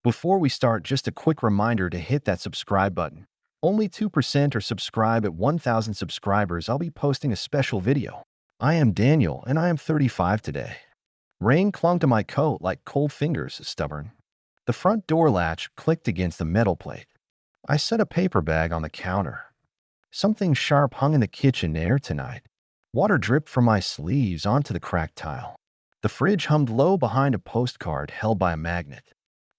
Before we start, just a quick reminder to hit that subscribe button. Only 2% are subscribed. At 1,000 subscribers, I'll be posting a special video. I am Daniel, and I am 35 today. Rain clung to my coat like cold fingers, stubborn. The front door latch clicked against the metal plate. I set a paper bag on the counter. Something sharp hung in the kitchen air tonight. Water dripped from my sleeves onto the cracked tile. The fridge hummed low behind a postcard held by a magnet.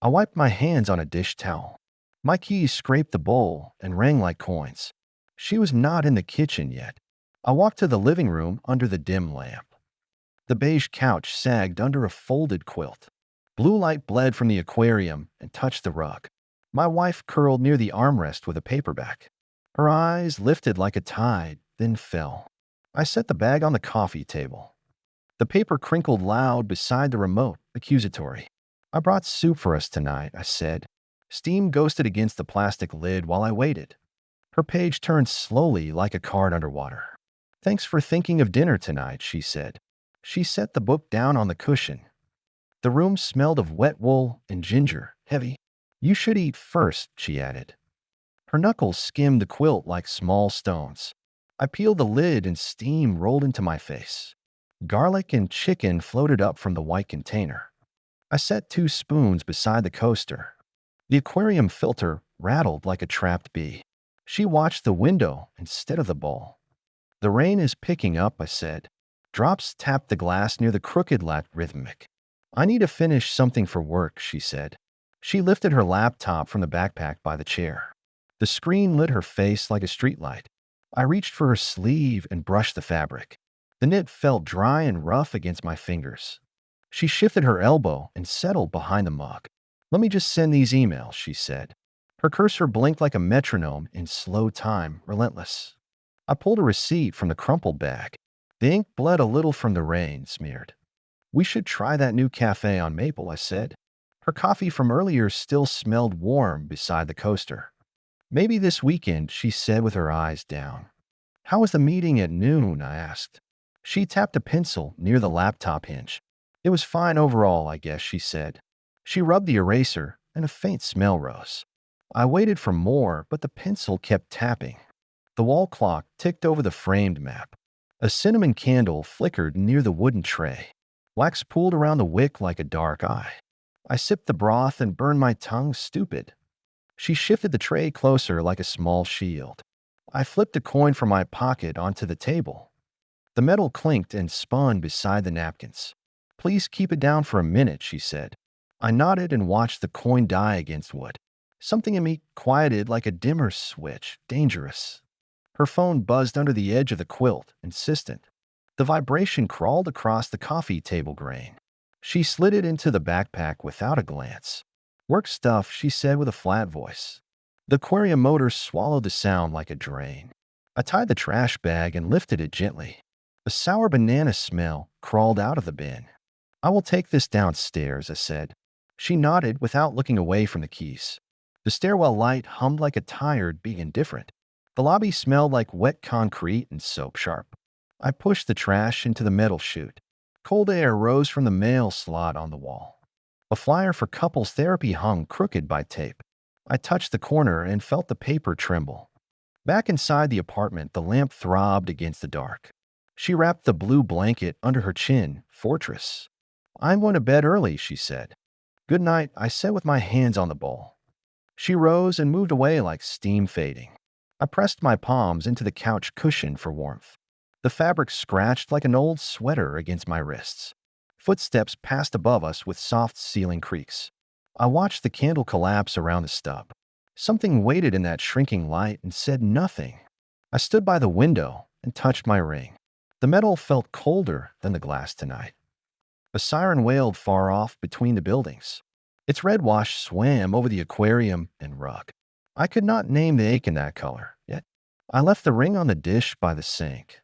I wiped my hands on a dish towel. My keys scraped the bowl and rang like coins. She was not in the kitchen yet. I walked to the living room under the dim lamp. The beige couch sagged under a folded quilt. Blue light bled from the aquarium and touched the rug. My wife curled near the armrest with a paperback. Her eyes lifted like a tide, then fell. I set the bag on the coffee table. The paper crinkled loud beside the remote, accusatory. "I brought soup for us tonight," I said. Steam ghosted against the plastic lid while I waited. Her page turned slowly like a card underwater. "Thanks for thinking of dinner tonight," she said. She set the book down on the cushion. The room smelled of wet wool and ginger, heavy. "You should eat first," she added. Her knuckles skimmed the quilt like small stones. I peeled the lid and steam rolled into my face. Garlic and chicken floated up from the white container. I set 2 spoons beside the coaster. The aquarium filter rattled like a trapped bee. She watched the window instead of the bowl. "The rain is picking up," I said. Drops tapped the glass near the crooked lat rhythmic. "I need to finish something for work," she said. She lifted her laptop from the backpack by the chair. The screen lit her face like a streetlight. I reached for her sleeve and brushed the fabric. The knit felt dry and rough against my fingers. She shifted her elbow and settled behind the mug. "Let me just send these emails," she said. Her cursor blinked like a metronome in slow time, relentless. I pulled a receipt from the crumpled bag. The ink bled a little from the rain smeared. "We should try that new cafe on Maple," I said. Her coffee from earlier still smelled warm beside the coaster. "Maybe this weekend," she said with her eyes down. "How was the meeting at noon?" I asked. She tapped a pencil near the laptop hinge. "It was fine overall, I guess," she said. She rubbed the eraser, and a faint smell rose. I waited for more, but the pencil kept tapping. The wall clock ticked over the framed map. A cinnamon candle flickered near the wooden tray. Wax pooled around the wick like a dark eye. I sipped the broth and burned my tongue stupid. She shifted the tray closer like a small shield. I flipped a coin from my pocket onto the table. The metal clinked and spun beside the napkins. "Please keep it down for a minute," she said. I nodded and watched the coin die against wood. Something in me quieted like a dimmer switch, dangerous. Her phone buzzed under the edge of the quilt, insistent. The vibration crawled across the coffee table grain. She slid it into the backpack without a glance. "Work stuff," she said with a flat voice. The aquarium motor swallowed the sound like a drain. I tied the trash bag and lifted it gently. A sour banana smell crawled out of the bin. "I will take this downstairs," I said. She nodded without looking away from the keys. The stairwell light hummed like a tired, being indifferent. The lobby smelled like wet concrete and soap sharp. I pushed the trash into the metal chute. Cold air rose from the mail slot on the wall. A flyer for couples therapy hung crooked by tape. I touched the corner and felt the paper tremble. Back inside the apartment, the lamp throbbed against the dark. She wrapped the blue blanket under her chin, fortress. "I'm going to bed early," she said. "Good night," I said with my hands on the bowl. She rose and moved away like steam fading. I pressed my palms into the couch cushion for warmth. The fabric scratched like an old sweater against my wrists. Footsteps passed above us with soft ceiling creaks. I watched the candle collapse around the stub. Something waited in that shrinking light and said nothing. I stood by the window and touched my ring. The metal felt colder than the glass tonight. A siren wailed far off between the buildings. Its red wash swam over the aquarium and rug. I could not name the ache in that color, yet I left the ring on the dish by the sink.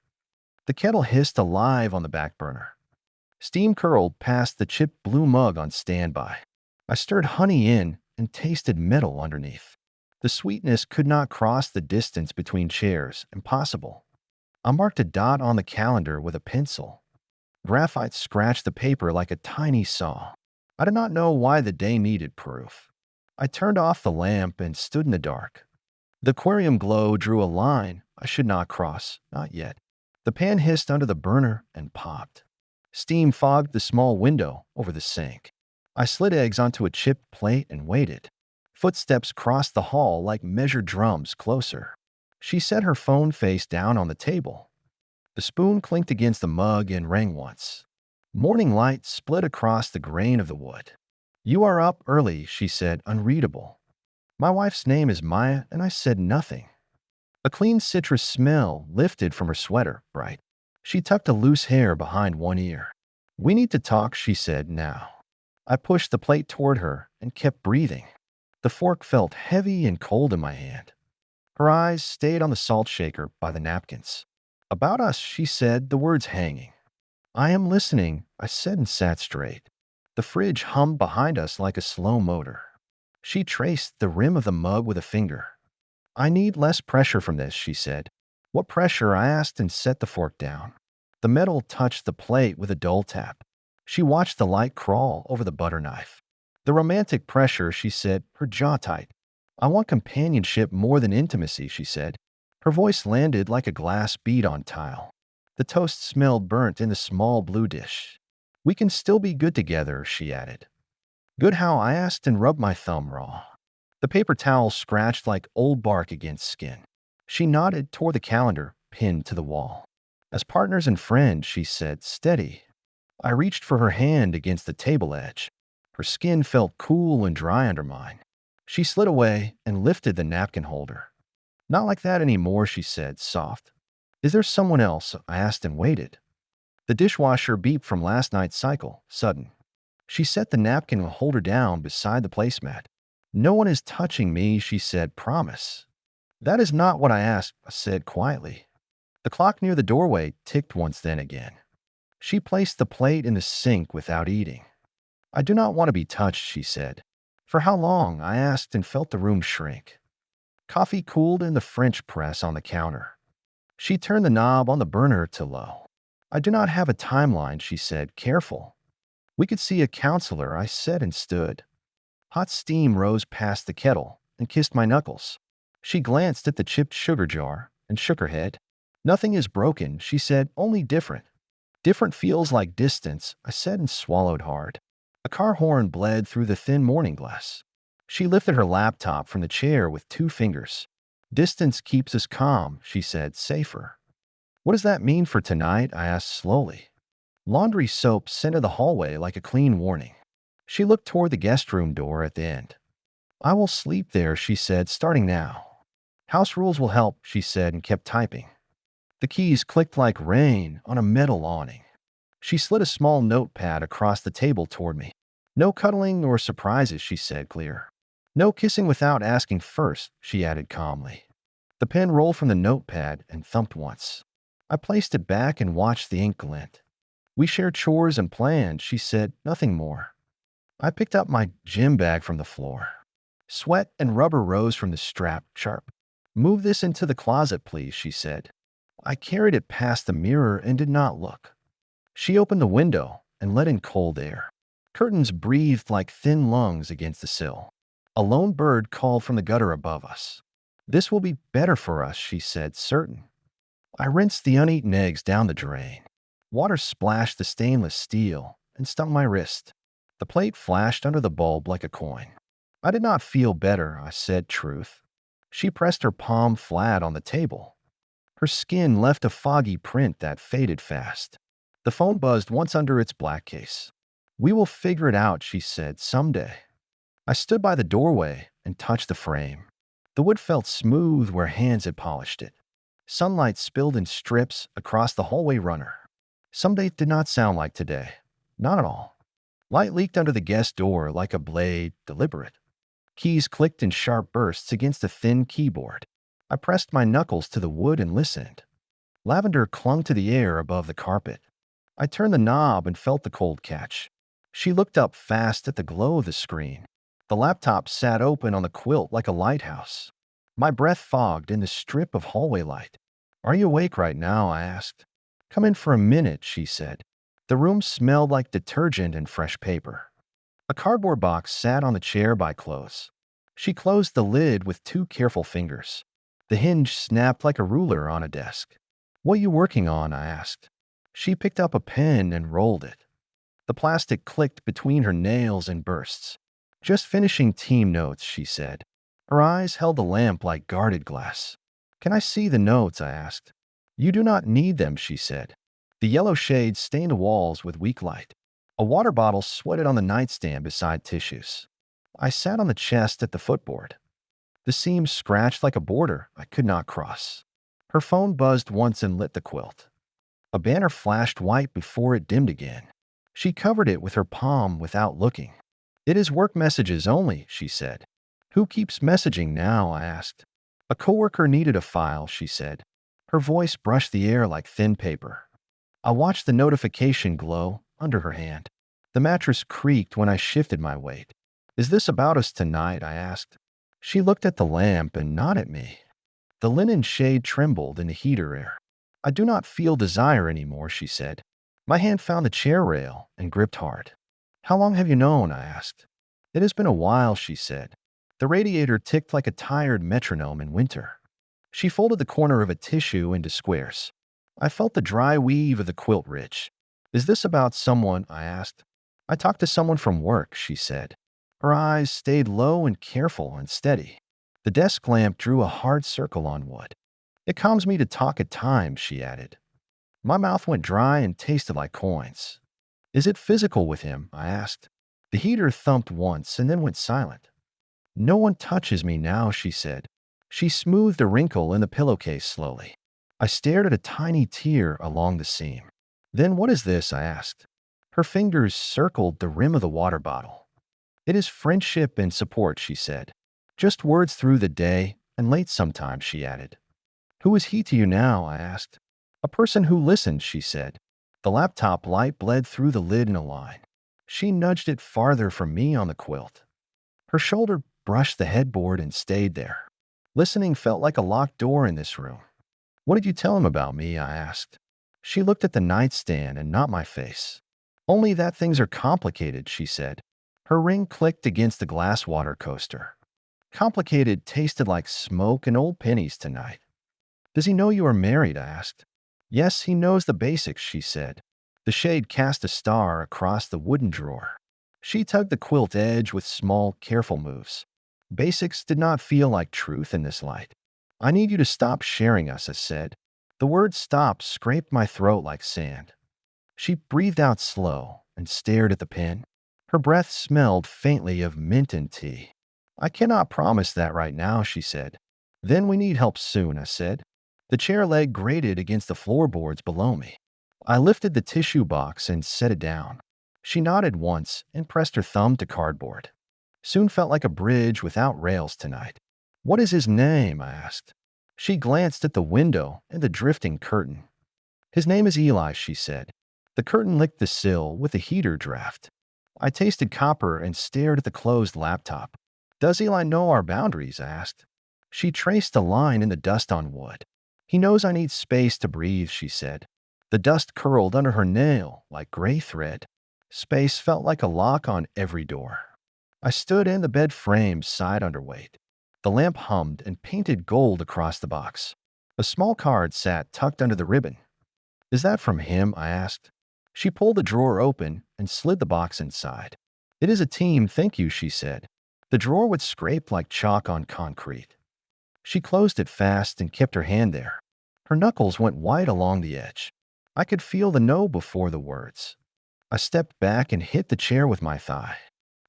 The kettle hissed alive on the back burner. Steam curled past the chipped blue mug on standby. I stirred honey in and tasted metal underneath. The sweetness could not cross the distance between chairs, impossible. I marked a dot on the calendar with a pencil. Graphite scratched the paper like a tiny saw. I did not know why the day needed proof. I turned off the lamp and stood in the dark. The aquarium glow drew a line I should not cross, not yet. The pan hissed under the burner and popped. Steam fogged the small window over the sink. I slid eggs onto a chipped plate and waited. Footsteps crossed the hall like measured drums closer. She set her phone face down on the table. The spoon clinked against the mug and rang once. Morning light split across the grain of the wood. "You are up early," she said, unreadable. My wife's name is Maya, and I said nothing. A clean citrus smell lifted from her sweater, bright. She tucked a loose hair behind one ear. "We need to talk," she said, now. I pushed the plate toward her and kept breathing. The fork felt heavy and cold in my hand. Her eyes stayed on the salt shaker by the napkins. "About us," she said, the words hanging. "I am listening," I said and sat straight. The fridge hummed behind us like a slow motor. She traced the rim of the mug with a finger. "I need less pressure from this," she said. "What pressure?" I asked and set the fork down. The metal touched the plate with a dull tap. She watched the light crawl over the butter knife. "The romantic pressure," she said, her jaw tight. "I want companionship more than intimacy," she said. Her voice landed like a glass bead on tile. The toast smelled burnt in the small blue dish. "We can still be good together," she added. "Good how?" I asked and rubbed my thumb raw. The paper towel scratched like old bark against skin. She nodded toward the calendar pinned to the wall. "As partners and friends," she said, steady. I reached for her hand against the table edge. Her skin felt cool and dry under mine. She slid away and lifted the napkin holder. "Not like that anymore," she said, soft. "Is there someone else?" I asked and waited. The dishwasher beeped from last night's cycle, sudden. She set the napkin holder down beside the placemat. "No one is touching me," she said, "promise." "That is not what I asked," I said quietly. The clock near the doorway ticked once then again. She placed the plate in the sink without eating. "I do not want to be touched," she said. "For how long?" I asked and felt the room shrink. Coffee cooled in the French press on the counter. She turned the knob on the burner to low. "I do not have a timeline," she said, careful. "We could see a counselor," I said and stood. Hot steam rose past the kettle and kissed my knuckles. She glanced at the chipped sugar jar and shook her head. "Nothing is broken," she said, "only different." "Different feels like distance," I said and swallowed hard. A car horn bled through the thin morning glass. She lifted her laptop from the chair with 2 fingers. "Distance keeps us calm," she said, safer. "What does that mean for tonight?" I asked slowly. Laundry soap scented the hallway like a clean warning. She looked toward the guest room door at the end. "I will sleep there," she said, starting now. "House rules will help," she said and kept typing. The keys clicked like rain on a metal awning. She slid a small notepad across the table toward me. "No cuddling or surprises," she said, clear. "No kissing without asking first," she added calmly. The pen rolled from the notepad and thumped once. I placed it back and watched the ink glint. "We share chores and plans," she said, nothing more. I picked up my gym bag from the floor. Sweat and rubber rose from the strap, sharp. "Move this into the closet, please," she said. I carried it past the mirror and did not look. She opened the window and let in cold air. Curtains breathed like thin lungs against the sill. A lone bird called from the gutter above us. "This will be better for us," she said, certain. I rinsed the uneaten eggs down the drain. Water splashed the stainless steel and stung my wrist. The plate flashed under the bulb like a coin. "I did not feel better," I said, truth. She pressed her palm flat on the table. Her skin left a foggy print that faded fast. The phone buzzed once under its black case. "We will figure it out," she said, "someday." I stood by the doorway and touched the frame. The wood felt smooth where hands had polished it. Sunlight spilled in strips across the hallway runner. Someday did not sound like today. Not at all. Light leaked under the guest door like a blade, deliberate. Keys clicked in sharp bursts against a thin keyboard. I pressed my knuckles to the wood and listened. Lavender clung to the air above the carpet. I turned the knob and felt the cold catch. She looked up fast at the glow of the screen. The laptop sat open on the quilt like a lighthouse. My breath fogged in the strip of hallway light. "Are you awake right now?" I asked. "Come in for a minute," she said. The room smelled like detergent and fresh paper. A cardboard box sat on the chair by clothes. She closed the lid with 2 careful fingers. The hinge snapped like a ruler on a desk. "What you working on?" I asked. She picked up a pen and rolled it. The plastic clicked between her nails in bursts. "Just finishing team notes," she said. Her eyes held the lamp like guarded glass. "Can I see the notes?" I asked. "You do not need them," she said. The yellow shades stained the walls with weak light. A water bottle sweated on the nightstand beside tissues. I sat on the chest at the footboard. The seams scratched like a border I could not cross. Her phone buzzed once and lit the quilt. A banner flashed white before it dimmed again. She covered it with her palm without looking. "It is work messages only," she said. "Who keeps messaging now?" I asked. "A coworker needed a file," she said. Her voice brushed the air like thin paper. I watched the notification glow under her hand. The mattress creaked when I shifted my weight. "Is this about us tonight?" I asked. She looked at the lamp and not at me. The linen shade trembled in the heater air. "I do not feel desire anymore," she said. My hand found the chair rail and gripped hard. "How long have you known?" I asked. "It has been a while," she said. The radiator ticked like a tired metronome in winter. She folded the corner of a tissue into squares. I felt the dry weave of the quilt ridge. "Is this about someone?" I asked. "I talked to someone from work," she said. Her eyes stayed low and careful and steady. The desk lamp drew a hard circle on wood. "It calms me to talk at times," she added. My mouth went dry and tasted like coins. "Is it physical with him?" I asked. The heater thumped once and then went silent. "No one touches me now," she said. She smoothed a wrinkle in the pillowcase slowly. I stared at a tiny tear along the seam. "Then what is this?" I asked. Her fingers circled the rim of the water bottle. "It is friendship and support," she said. "Just words through the day and late sometimes," she added. "Who is he to you now?" I asked. "A person who listens," she said. The laptop light bled through the lid in a line. She nudged it farther from me on the quilt. Her shoulder brushed the headboard and stayed there. Listening felt like a locked door in this room. "What did you tell him about me?" I asked. She looked at the nightstand and not my face. "Only that things are complicated," she said. Her ring clicked against the glass water coaster. "Complicated" tasted like smoke and old pennies tonight. "Does he know you are married?" I asked. "Yes, he knows the basics," she said. The shade cast a star across the wooden drawer. She tugged the quilt edge with small, careful moves. Basics did not feel like truth in this light. "I need you to stop sharing us," I said. The word "stop" scraped my throat like sand. She breathed out slow and stared at the pen. Her breath smelled faintly of mint and tea. "I cannot promise that right now," she said. "Then we need help soon," I said. The chair leg grated against the floorboards below me. I lifted the tissue box and set it down. She nodded once and pressed her thumb to cardboard. "Soon felt like a bridge without rails tonight." "What is his name?" I asked. She glanced at the window and the drifting curtain. "His name is Eli," she said. The curtain licked the sill with a heater draft. I tasted copper and stared at the closed laptop. "Does Eli know our boundaries?" I asked. She traced a line in the dust on wood. "He knows I need space to breathe," she said. The dust curled under her nail like gray thread. Space felt like a lock on every door. I stood in the bed frame side underweight. The lamp hummed and painted gold across the box. A small card sat tucked under the ribbon. "Is that from him?" I asked. She pulled the drawer open and slid the box inside. "It is a team, thank you," she said. The drawer would scrape like chalk on concrete. She closed it fast and kept her hand there. Her knuckles went white along the edge. I could feel the no before the words. I stepped back and hit the chair with my thigh.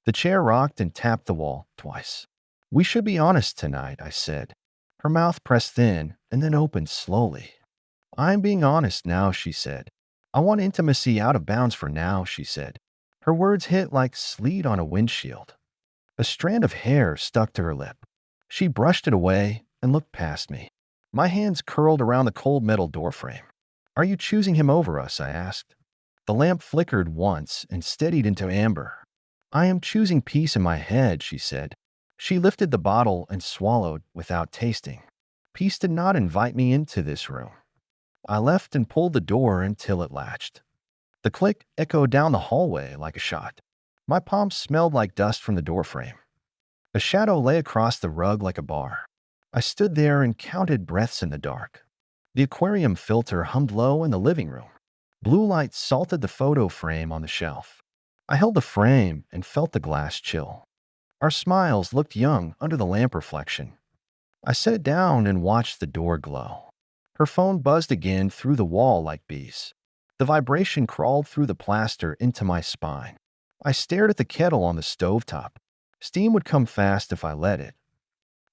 The chair rocked and tapped the wall twice. "We should be honest tonight," I said. Her mouth pressed thin and then opened slowly. "I'm being honest now," she said. "I want intimacy out of bounds for now," she said. Her words hit like sleet on a windshield. A strand of hair stuck to her lip. She brushed it away and looked past me. My hands curled around the cold metal doorframe. "Are you choosing him over us?" I asked. The lamp flickered once and steadied into amber. "I am choosing peace in my head," she said. She lifted the bottle and swallowed without tasting. "Peace did not invite me into this room." I left and pulled the door until it latched. The click echoed down the hallway like a shot. My palms smelled like dust from the doorframe. A shadow lay across the rug like a bar. I stood there and counted breaths in the dark. The aquarium filter hummed low in the living room. Blue light salted the photo frame on the shelf. I held the frame and felt the glass chill. Our smiles looked young under the lamp reflection. I set it down and watched the door glow. Her phone buzzed again through the wall like bees. The vibration crawled through the plaster into my spine. I stared at the kettle on the stovetop. Steam would come fast if I let it.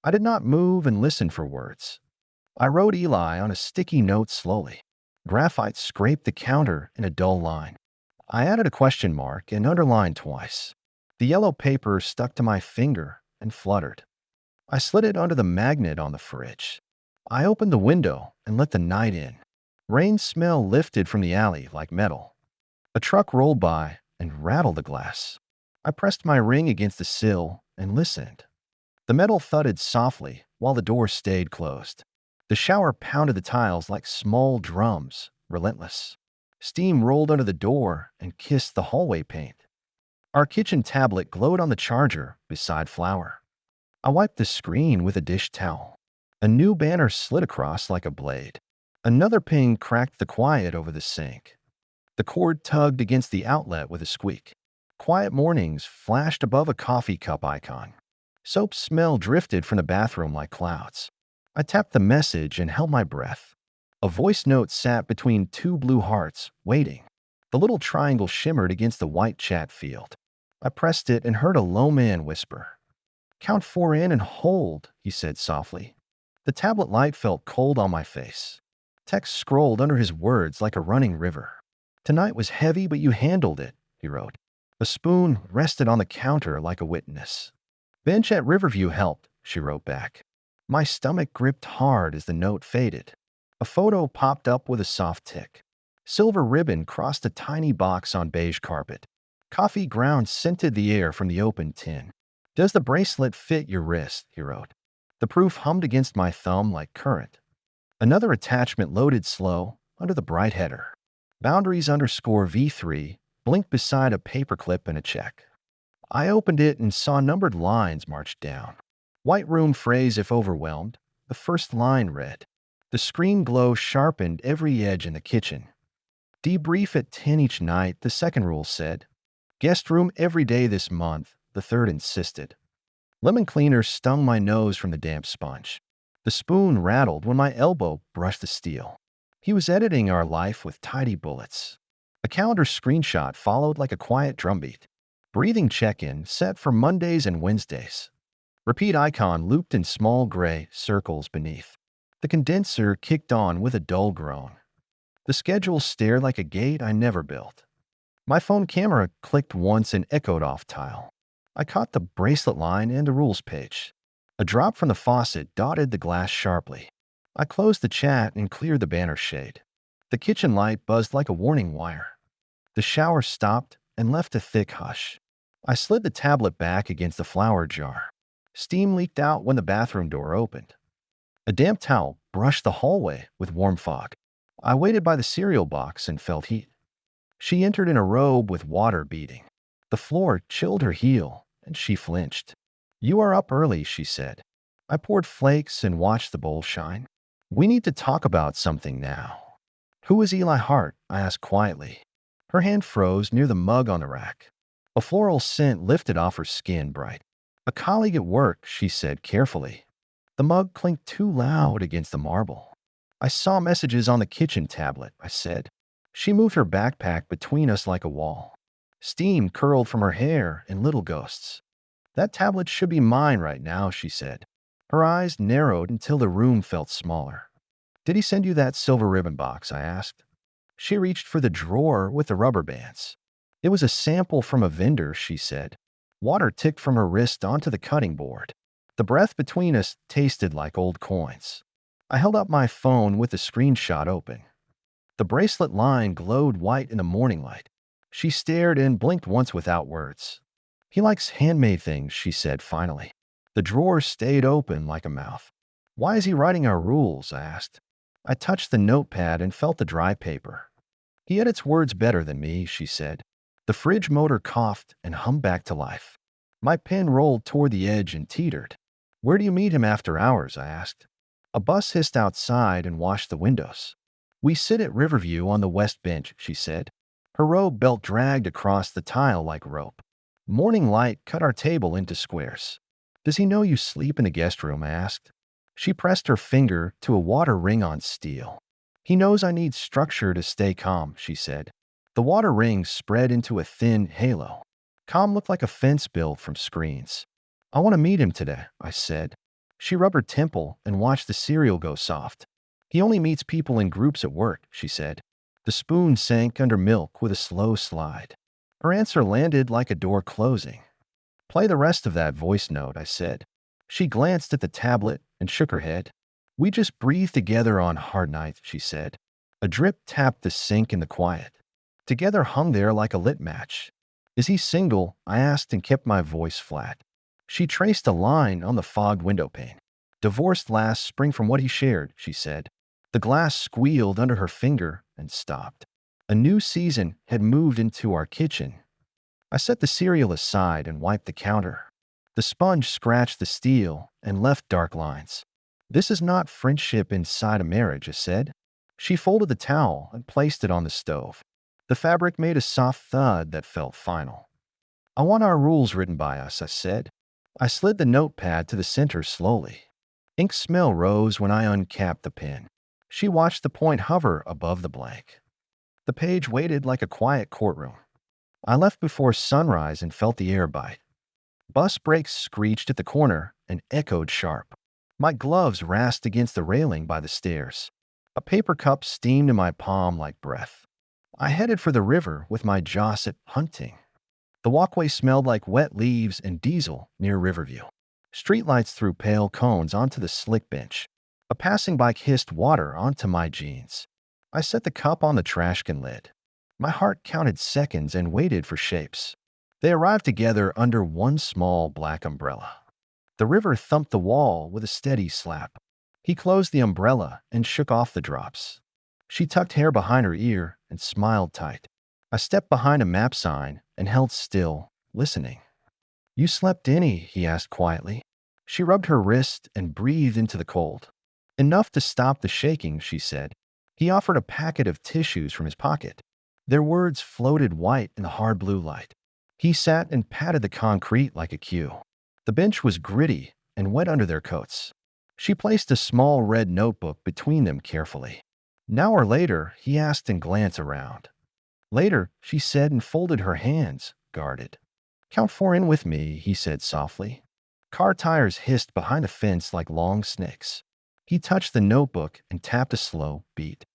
I did not move and listen for words. I wrote Eli on a sticky note slowly. Graphite scraped the counter in a dull line. I added a question mark and underlined twice. The yellow paper stuck to my finger and fluttered. I slid it under the magnet on the fridge. I opened the window and let the night in. Rain smell lifted from the alley like metal. A truck rolled by and rattled the glass. I pressed my ring against the sill and listened. The metal thudded softly while the door stayed closed. The shower pounded the tiles like small drums, relentless. Steam rolled under the door and kissed the hallway paint. Our kitchen tablet glowed on the charger beside flour. I wiped the screen with a dish towel. A new banner slid across like a blade. Another ping cracked the quiet over the sink. The cord tugged against the outlet with a squeak. Quiet mornings flashed above a coffee cup icon. Soap smell drifted from the bathroom like clouds. I tapped the message and held my breath. A voice note sat between two blue hearts, waiting. The little triangle shimmered against the white chat field. I pressed it and heard a low man whisper. "Count 4 in and hold," he said softly. The tablet light felt cold on my face. Text scrolled under his words like a running river. "Tonight was heavy, but you handled it," he wrote. A spoon rested on the counter like a witness. "Bench at Riverview helped," she wrote back. My stomach gripped hard as the note faded. A photo popped up with a soft tick. Silver ribbon crossed a tiny box on beige carpet. Coffee grounds scented the air from the open tin. "Does the bracelet fit your wrist?" he wrote. The proof hummed against my thumb like current. Another attachment loaded slow under the bright header. Boundaries _V3 blinked beside a paperclip and a check. I opened it and saw numbered lines marched down. White room phrase if overwhelmed. The first line read. The screen glow sharpened every edge in the kitchen. Debrief at 10 each night, the second rule said. Guest room every day this month, the third insisted. Lemon cleaner stung my nose from the damp sponge. The spoon rattled when my elbow brushed the steel. He was editing our life with tidy bullets. A calendar screenshot followed like a quiet drumbeat. Breathing check-in set for Mondays and Wednesdays. Repeat icon looped in small gray circles beneath. The condenser kicked on with a dull groan. The schedule stared like a gate I never built. My phone camera clicked once and echoed off tile. I caught the bracelet line and the rules page. A drop from the faucet dotted the glass sharply. I closed the chat and cleared the banner shade. The kitchen light buzzed like a warning wire. The shower stopped and left a thick hush. I slid the tablet back against the flour jar. Steam leaked out when the bathroom door opened. A damp towel brushed the hallway with warm fog. I waited by the cereal box and felt heat. She entered in a robe with water beading. The floor chilled her heel, and she flinched. "You are up early," she said. I poured flakes and watched the bowl shine. "We need to talk about something now." "Who is Eli Hart?" I asked quietly. Her hand froze near the mug on the rack. A floral scent lifted off her skin bright. "A colleague at work," she said carefully. The mug clinked too loud against the marble. "I saw messages on the kitchen tablet," I said. She moved her backpack between us like a wall. Steam curled from her hair in little ghosts. "That tablet should be mine right now," she said. Her eyes narrowed until the room felt smaller. "Did he send you that silver ribbon box?" I asked. She reached for the drawer with the rubber bands. "It was a sample from a vendor," she said. Water ticked from her wrist onto the cutting board. The breath between us tasted like old coins. I held up my phone with the screenshot open. The bracelet line glowed white in the morning light. She stared and blinked once without words. "He likes handmade things," she said finally. The drawer stayed open like a mouth. "Why is he writing our rules?" I asked. I touched the notepad and felt the dry paper. "He edits words better than me," she said. The fridge motor coughed and hummed back to life. My pen rolled toward the edge and teetered. "Where do you meet him after hours?" I asked. A bus hissed outside and washed the windows. "We sit at Riverview on the west bench," she said. Her robe belt dragged across the tile like rope. Morning light cut our table into squares. "Does he know you sleep in the guest room?" I asked. She pressed her finger to a water ring on steel. "He knows I need structure to stay calm," she said. The water ring spread into a thin halo. Calm looked like a fence built from screens. "I want to meet him today," I said. She rubbed her temple and watched the cereal go soft. "He only meets people in groups at work," she said. The spoon sank under milk with a slow slide. Her answer landed like a door closing. "Play the rest of that voice note," I said. She glanced at the tablet and shook her head. "We just breathe together on hard nights," she said. A drip tapped the sink in the quiet. Together hung there like a lit match. "Is he single?" I asked and kept my voice flat. She traced a line on the fogged windowpane. "Divorced last spring from what he shared," she said. The glass squealed under her finger and stopped. A new season had moved into our kitchen. I set the cereal aside and wiped the counter. The sponge scratched the steel and left dark lines. "This is not friendship inside a marriage," I said. She folded the towel and placed it on the stove. The fabric made a soft thud that felt final. "I want our rules written by us," I said. I slid the notepad to the center slowly. Ink smell rose when I uncapped the pen. She watched the point hover above the blank. The page waited like a quiet courtroom. I left before sunrise and felt the air bite. Bus brakes screeched at the corner and echoed sharp. My gloves rasped against the railing by the stairs. A paper cup steamed in my palm like breath. I headed for the river with my jaw set hunting. The walkway smelled like wet leaves and diesel near Riverview. Streetlights threw pale cones onto the slick bench. A passing bike hissed water onto my jeans. I set the cup on the trash can lid. My heart counted seconds and waited for shapes. They arrived together under one small black umbrella. The river thumped the wall with a steady slap. He closed the umbrella and shook off the drops. She tucked hair behind her ear and smiled tight. I stepped behind a map sign and held still, listening. "You slept any?" he asked quietly. She rubbed her wrist and breathed into the cold. "Enough to stop the shaking," she said. He offered a packet of tissues from his pocket. Their words floated white in the hard blue light. He sat and patted the concrete like a cue. The bench was gritty and wet under their coats. She placed a small red notebook between them carefully. "An hour later," he asked and glanced around. "Later," she said and folded her hands, guarded. "Count 4 in with me," he said softly. Car tires hissed behind a fence like long snakes. He touched the notebook and tapped a slow beat.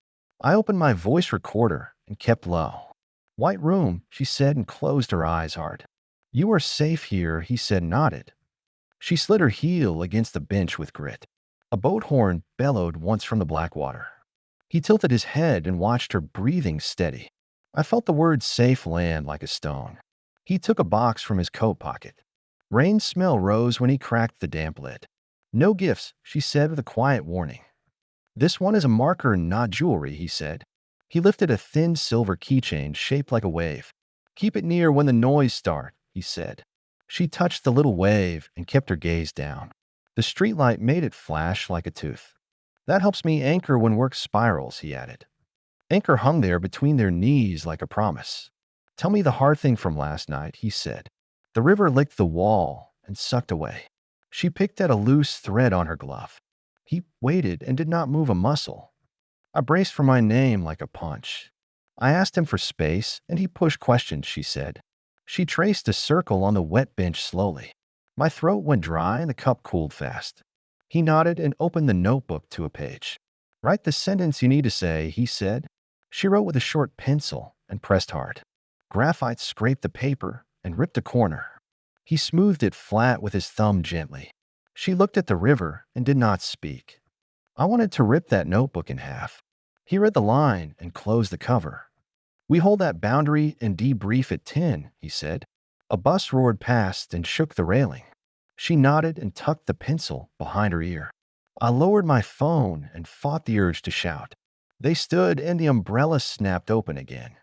I opened my voice recorder and kept low. "White room," she said and closed her eyes hard. "You are safe here," he said, nodded. She slid her heel against the bench with grit. A boat horn bellowed once from the black water. He tilted his head and watched her, breathing steady. I felt the word safe land like a stone. He took a box from his coat pocket. Rain smell rose when he cracked the damp lid. "No gifts," she said with a quiet warning. "This one is a marker, not jewelry," he said. He lifted a thin silver keychain shaped like a wave. "Keep it near when the noise starts," he said. She touched the little wave and kept her gaze down. The streetlight made it flash like a tooth. "That helps me anchor when work spirals," he added. Anchor hung there between their knees like a promise. "Tell me the hard thing from last night," he said. The river licked the wall and sucked away. She picked at a loose thread on her glove. He waited and did not move a muscle. I braced for my name like a punch. I asked him for space, and he pushed questions, she said. She traced a circle on the wet bench slowly. My throat went dry and the cup cooled fast. He nodded and opened the notebook to a page. "Write the sentence you need to say," he said. She wrote with a short pencil and pressed hard. Graphite scraped the paper and ripped a corner. He smoothed it flat with his thumb gently. She looked at the river and did not speak. I wanted to rip that notebook in half. He read the line and closed the cover. "We hold that boundary and debrief at 10, he said. A bus roared past and shook the railing. She nodded and tucked the pencil behind her ear. I lowered my phone and fought the urge to shout. They stood and the umbrella snapped open again.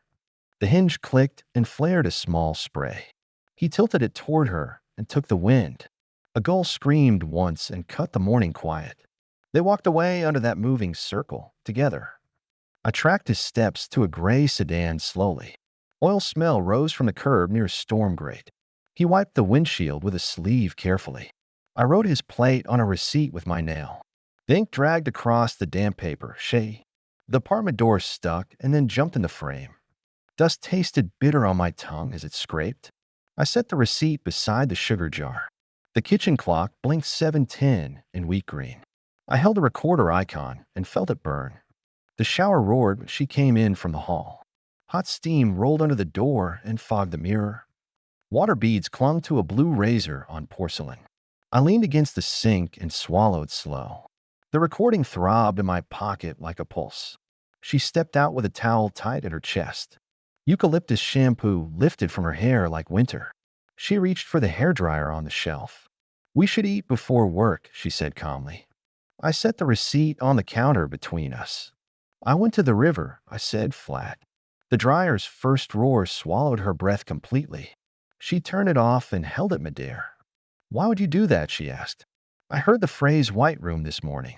The hinge clicked and flared a small spray. He tilted it toward her and took the wind. A gull screamed once and cut the morning quiet. They walked away under that moving circle, together. I tracked his steps to a gray sedan slowly. Oil smell rose from the curb near a storm grate. He wiped the windshield with a sleeve carefully. I wrote his plate on a receipt with my nail. The ink dragged across the damp paper. The apartment door stuck and then jumped in the frame. Dust tasted bitter on my tongue as it scraped. I set the receipt beside the sugar jar. The kitchen clock blinked 7:10 in wheat green. I held the recorder icon and felt it burn. The shower roared when she came in from the hall. Hot steam rolled under the door and fogged the mirror. Water beads clung to a blue razor on porcelain. I leaned against the sink and swallowed slow. The recording throbbed in my pocket like a pulse. She stepped out with a towel tight at her chest. Eucalyptus shampoo lifted from her hair like winter. She reached for the hairdryer on the shelf. "We should eat before work," she said calmly. I set the receipt on the counter between us. "I went to the river," I said flat. The dryer's first roar swallowed her breath completely. She turned it off and held it midair. "Why would you do that?" she asked. "I heard the phrase white room this morning."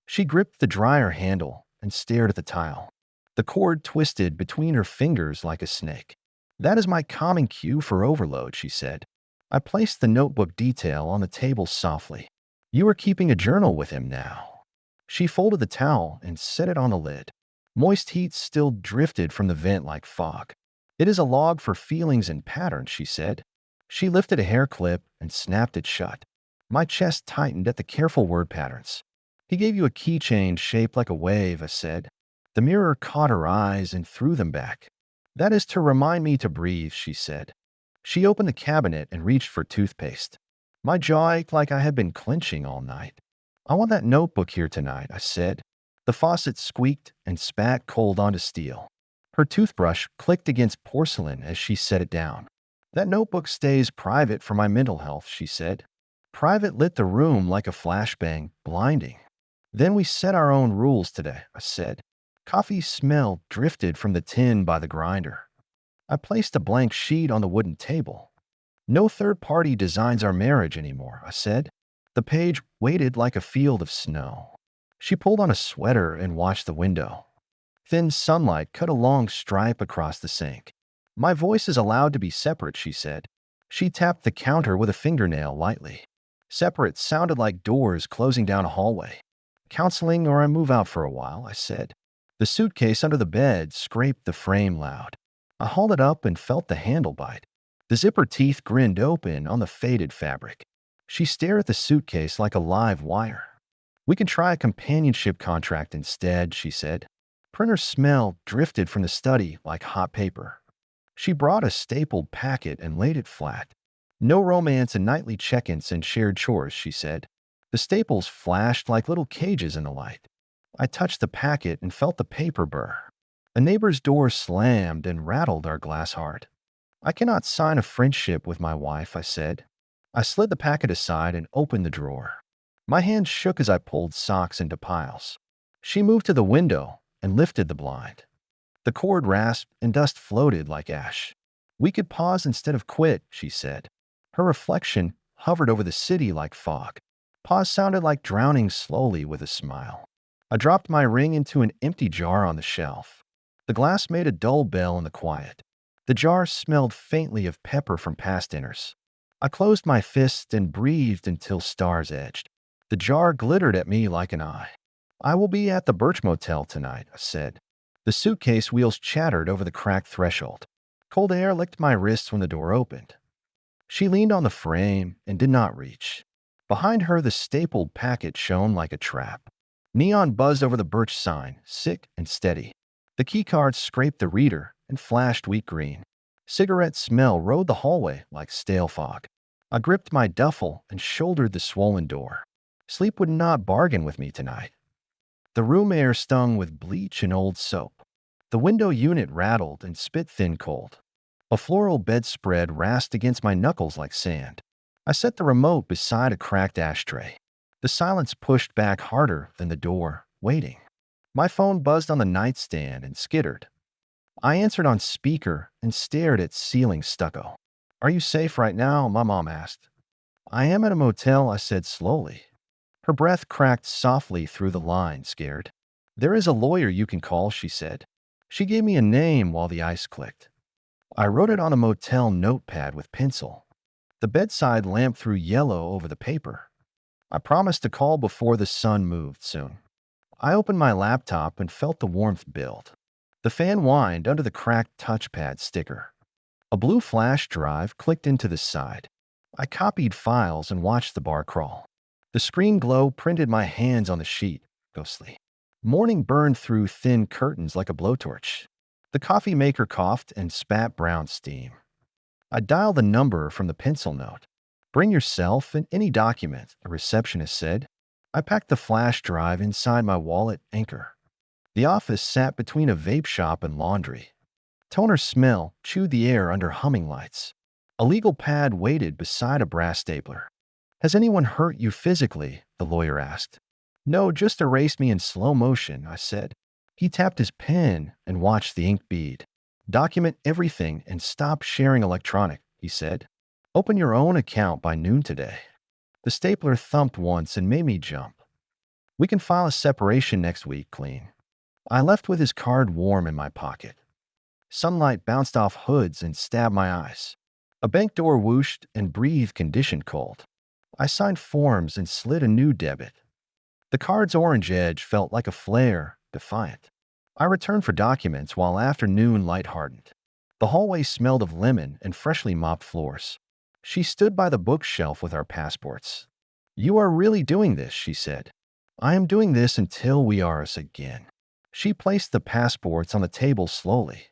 She gripped the dryer handle and stared at the tile. The cord twisted between her fingers like a snake. "That is my calming cue for overload," she said. I placed the notebook detail on the table softly. "You are keeping a journal with him now." She folded the towel and set it on the lid. Moist heat still drifted from the vent like fog. "It is a log for feelings and patterns," she said. She lifted a hair clip and snapped it shut. My chest tightened at the careful word patterns. "He gave you a keychain shaped like a wave," I said. The mirror caught her eyes and threw them back. "That is to remind me to breathe," she said. She opened the cabinet and reached for toothpaste. My jaw ached like I had been clenching all night. "I want that notebook here tonight," I said. The faucet squeaked and spat cold onto steel. Her toothbrush clicked against porcelain as she set it down. "That notebook stays private for my mental health," she said. Private lit the room like a flashbang, blinding. "Then we set our own rules today," I said. Coffee smell drifted from the tin by the grinder. I placed a blank sheet on the wooden table. "No third party designs our marriage anymore," I said. The page weighted like a field of snow. She pulled on a sweater and watched the window. Thin sunlight cut a long stripe across the sink. "My voice is allowed to be separate," she said. She tapped the counter with a fingernail lightly. "Separate" sounded like doors closing down a hallway. "Counseling or I move out for a while," I said. The suitcase under the bed scraped the frame loud. I hauled it up and felt the handle bite. The zipper teeth grinned open on the faded fabric. She stared at the suitcase like a live wire. "We can try a companionship contract instead," she said. Printer smell drifted from the study like hot paper. She brought a stapled packet and laid it flat. "No romance and nightly check-ins and shared chores," she said. The staples flashed like little cages in the light. I touched the packet and felt the paper burr. A neighbor's door slammed and rattled our glass heart. "I cannot sign a friendship with my wife," I said. I slid the packet aside and opened the drawer. My hands shook as I pulled socks into piles. She moved to the window and lifted the blind. The cord rasped and dust floated like ash. "We could pause instead of quit," she said. Her reflection hovered over the city like fog. Pause sounded like drowning slowly with a smile. I dropped my ring into an empty jar on the shelf. The glass made a dull bell in the quiet. The jar smelled faintly of pepper from past dinners. I closed my fist and breathed until stars edged. The jar glittered at me like an eye. "I will be at the Birch Motel tonight," I said. The suitcase wheels chattered over the cracked threshold. Cold air licked my wrists when the door opened. She leaned on the frame and did not reach. Behind her, the stapled packet shone like a trap. Neon buzzed over the birch sign, sick and steady. The keycard scraped the reader and flashed wheat green. Cigarette smell rode the hallway like stale fog. I gripped my duffel and shouldered the swollen door. Sleep would not bargain with me tonight. The room air stung with bleach and old soap. The window unit rattled and spit thin cold. A floral bedspread rasped against my knuckles like sand. I set the remote beside a cracked ashtray. The silence pushed back harder than the door, waiting. My phone buzzed on the nightstand and skittered. I answered on speaker and stared at ceiling stucco. Are you safe right now? My mom asked. I am at a motel, I said slowly. Her breath cracked softly through the line, scared. There is a lawyer you can call, she said. She gave me a name while the ice clicked. I wrote it on a motel notepad with pencil. The bedside lamp threw yellow over the paper. I promised to call before the sun moved soon. I opened my laptop and felt the warmth build. The fan whined under the cracked touchpad sticker. A blue flash drive clicked into the side. I copied files and watched the bar crawl. The screen glow printed my hands on the sheet, ghostly. Morning burned through thin curtains like a blowtorch. The coffee maker coughed and spat brown steam. I dialed the number from the pencil note. Bring yourself and any document, a receptionist said. I packed the flash drive inside my wallet anchor. The office sat between a vape shop and laundry. Toner smell chewed the air under humming lights. A legal pad waited beside a brass stapler. Has anyone hurt you physically? The lawyer asked. No, just erased me in slow motion, I said. He tapped his pen and watched the ink bead. Document everything and stop sharing electronic, he said. Open your own account by noon today. The stapler thumped once and made me jump. We can file a separation next week, clean. I left with his card warm in my pocket. Sunlight bounced off hoods and stabbed my eyes. A bank door whooshed and breathed conditioned cold. I signed forms and slid a new debit. The card's orange edge felt like a flare, defiant. I returned for documents while afternoon light hardened. The hallway smelled of lemon and freshly mopped floors. She stood by the bookshelf with our passports. You are really doing this, she said. I am doing this until we are us again. She placed the passports on the table slowly.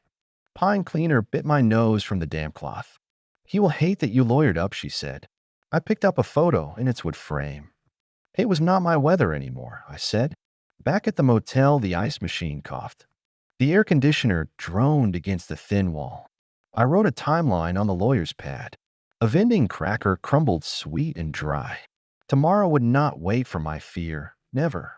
Pine cleaner bit my nose from the damp cloth. He will hate that you lawyered up, she said. I picked up a photo in its wood frame. It was not my weather anymore, I said. Back at the motel, the ice machine coughed. The air conditioner droned against the thin wall. I wrote a timeline on the lawyer's pad. A vending cracker crumbled sweet and dry. Tomorrow would not wait for my fear, never.